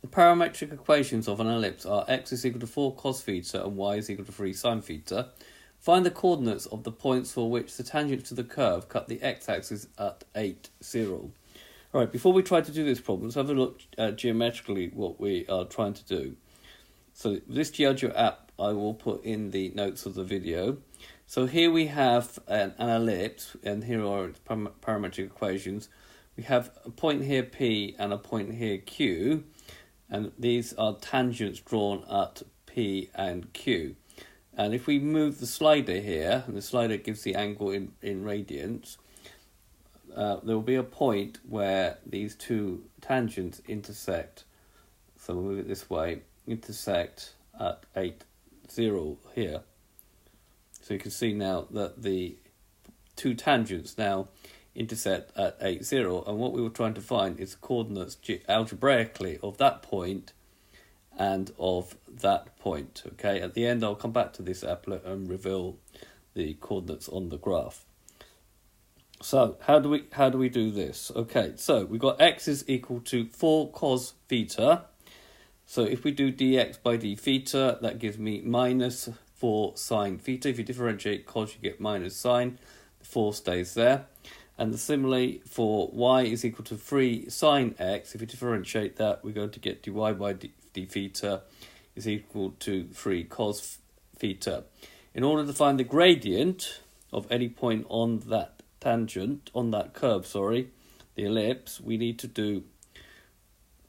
The parametric equations of an ellipse are x is equal to 4 cos theta and y is equal to 3 sin theta. Find the coordinates of the points for which the tangents to the curve cut the x-axis at 8, 0. Alright, before we try to do this problem, let's have a look at geometrically what we are trying to do. So this GeoGeo app I will put in the notes of the video. So here we have an ellipse, and here are its parametric equations. We have a point here P and a point here Q, and these are tangents drawn at P and Q. And if we move the slider here, and the slider gives the angle in radians, there will be a point where these two tangents intersect. So we'll move it this way, intersect at 8, 0 here. So you can see now that the two tangents now intersect at 8, 0, and what we were trying to find is the coordinates algebraically of that point and of that point. Okay, at the end I'll come back to this applet and reveal the coordinates on the graph. So how do we do this? Okay, so we've got x is equal to 4 cos theta. So if we do dx by d theta, that gives me minus 4 sine theta. If you differentiate cos, you get minus sine. The 4 stays there. And similarly for y is equal to 3 sine x. If you differentiate that, we're going to get dy by d theta is equal to 3 cos theta. In order to find the gradient of any point on that tangent, on that curve, the ellipse, we need to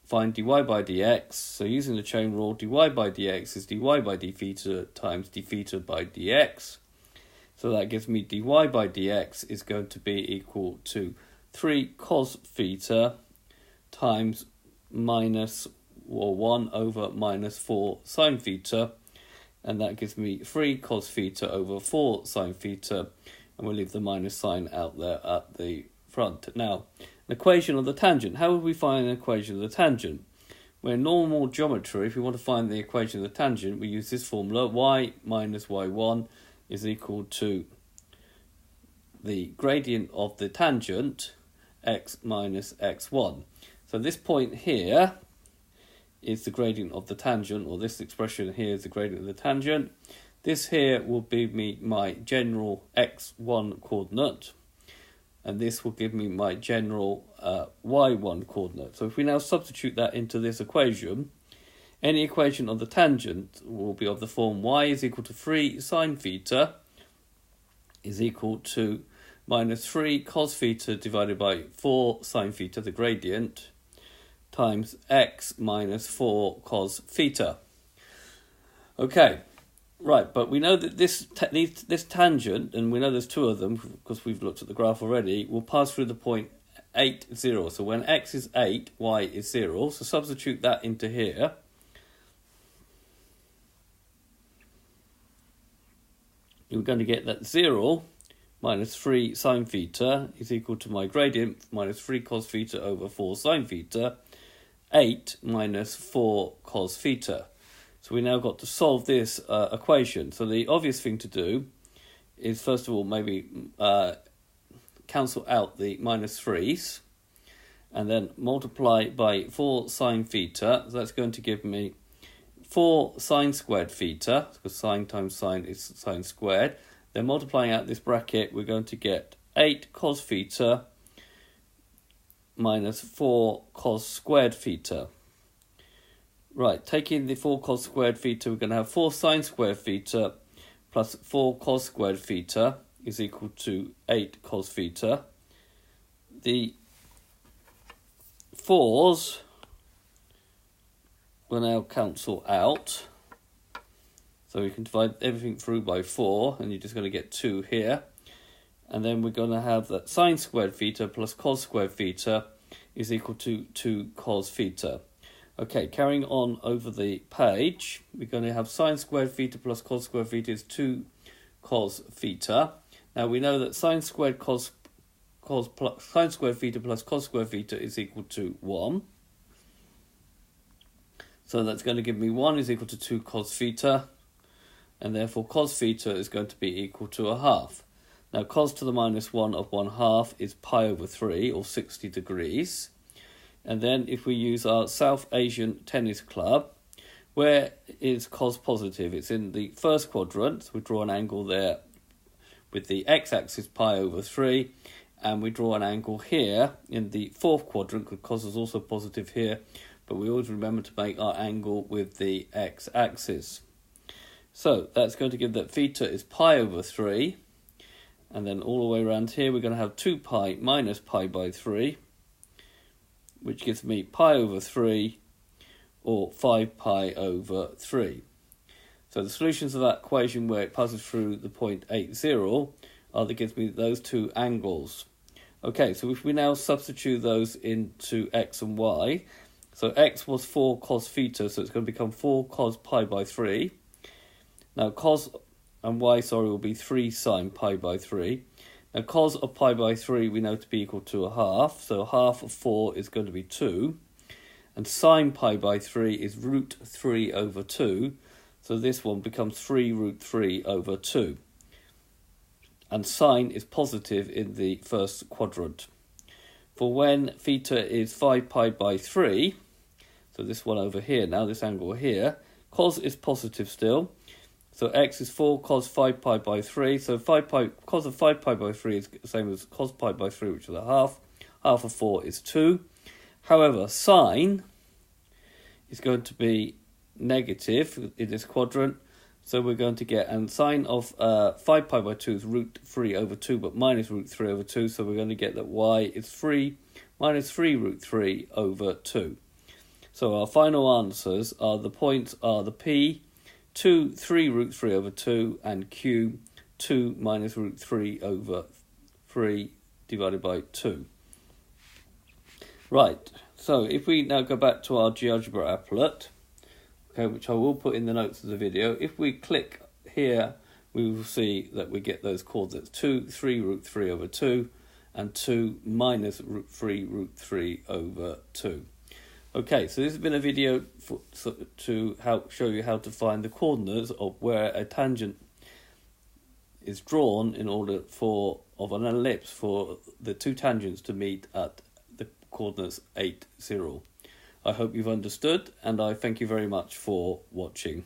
find dy by dx. So using the chain rule, dy by dx is dy by d theta times d theta by dx. So that gives me dy by dx is going to be equal to 3 cos theta times minus 1 over minus 4 sine theta. And that gives me 3 cos theta over 4 sine theta. And we'll leave the minus sign out there at the front. Now, an equation of the tangent. How would we find an equation of the tangent? Well, in normal geometry, if we want to find the equation of the tangent, we use this formula. Y minus y1 is equal to the gradient of the tangent, x minus x1. So this point here is the gradient of the tangent, or this expression here is the gradient of the tangent. This here will be my general x1 coordinate, and this will give me my general y1 coordinate. So if we now substitute that into this equation, any equation of the tangent will be of the form y is equal to 3 sine theta is equal to minus 3 cos theta divided by 4 sine theta, the gradient, times x minus 4 cos theta. Okay. Right, but we know that this tangent, and we know there's two of them because we've looked at the graph already, will pass through the point 8, 0. So when x is 8, y is 0. So substitute that into here. You're going to get that 0 minus 3 sine theta is equal to my gradient minus 3 cos theta over 4 sine theta, 8 minus 4 cos theta. So we now got to solve this equation. So the obvious thing to do is, first of all, maybe cancel out the minus 3's and then multiply by 4 sine theta. So that's going to give me 4 sine squared theta, because sine times sine is sine squared. Then multiplying out this bracket, we're going to get 8 cos theta minus 4 cos squared theta. Right, taking the 4 cos squared theta, we're going to have 4 sine squared theta plus 4 cos squared theta is equal to 8 cos theta. The 4's will now cancel out. So we can divide everything through by 4, and you're just going to get 2 here. And then we're going to have that sine squared theta plus cos squared theta is equal to 2 cos theta. Okay, carrying on over the page, we're going to have sine squared theta plus cos squared theta is 2 cos theta. Now we know that sine squared theta plus cos squared theta is equal to 1. So that's going to give me 1 is equal to 2 cos theta, and therefore cos theta is going to be equal to a half. Now cos to the minus 1 of 1/2 is pi over 3, or 60 degrees. And then if we use our South Asian Tennis Club, where is cos positive? It's in the first quadrant. So we draw an angle there with the x-axis pi over 3. And we draw an angle here in the fourth quadrant, because cos is also positive here. But we always remember to make our angle with the x-axis. So that's going to give that theta is pi over 3. And then all the way around here, we're going to have 2 pi minus pi by 3, which gives me pi over 3, or 5 pi over 3. So the solutions of that equation where it passes through the point 80 that gives me those two angles. Okay, so if we now substitute those into x and y, so x was 4 cos theta, so it's going to become 4 cos pi by 3. Now cos and y, will be 3 sine pi by 3. Now cos of pi by 3 we know to be equal to a half, so half of 4 is going to be 2. And sine pi by 3 is root 3 over 2, so this one becomes 3 root 3 over 2. And sine is positive in the first quadrant. For when theta is 5 pi by 3, so this one over here, now this angle here, cos is positive still. So x is 4 cos 5 pi by 3. So cos of 5 pi by 3 is the same as cos pi by 3, which is a half. Half of 4 is 2. However, sine is going to be negative in this quadrant. So we're going to get, and sine of 5 pi by 2 is root 3 over 2, but minus root 3 over 2. So we're going to get that y is 3 minus 3 root 3 over 2. So our final answers are the points are the P, 2, 3 root 3 over 2, and Q, 2 minus root 3 over 3 divided by 2. Right, so if we now go back to our GeoGebra applet, okay, which I will put in the notes of the video, if we click here, we will see that we get those coordinates 2, 3 root 3 over 2, and 2 minus root 3 root 3 over 2. Okay, so this has been a video to help show you how to find the coordinates of where a tangent is drawn in order of an ellipse for the two tangents to meet at the coordinates 8, 0. I hope you've understood, and I thank you very much for watching.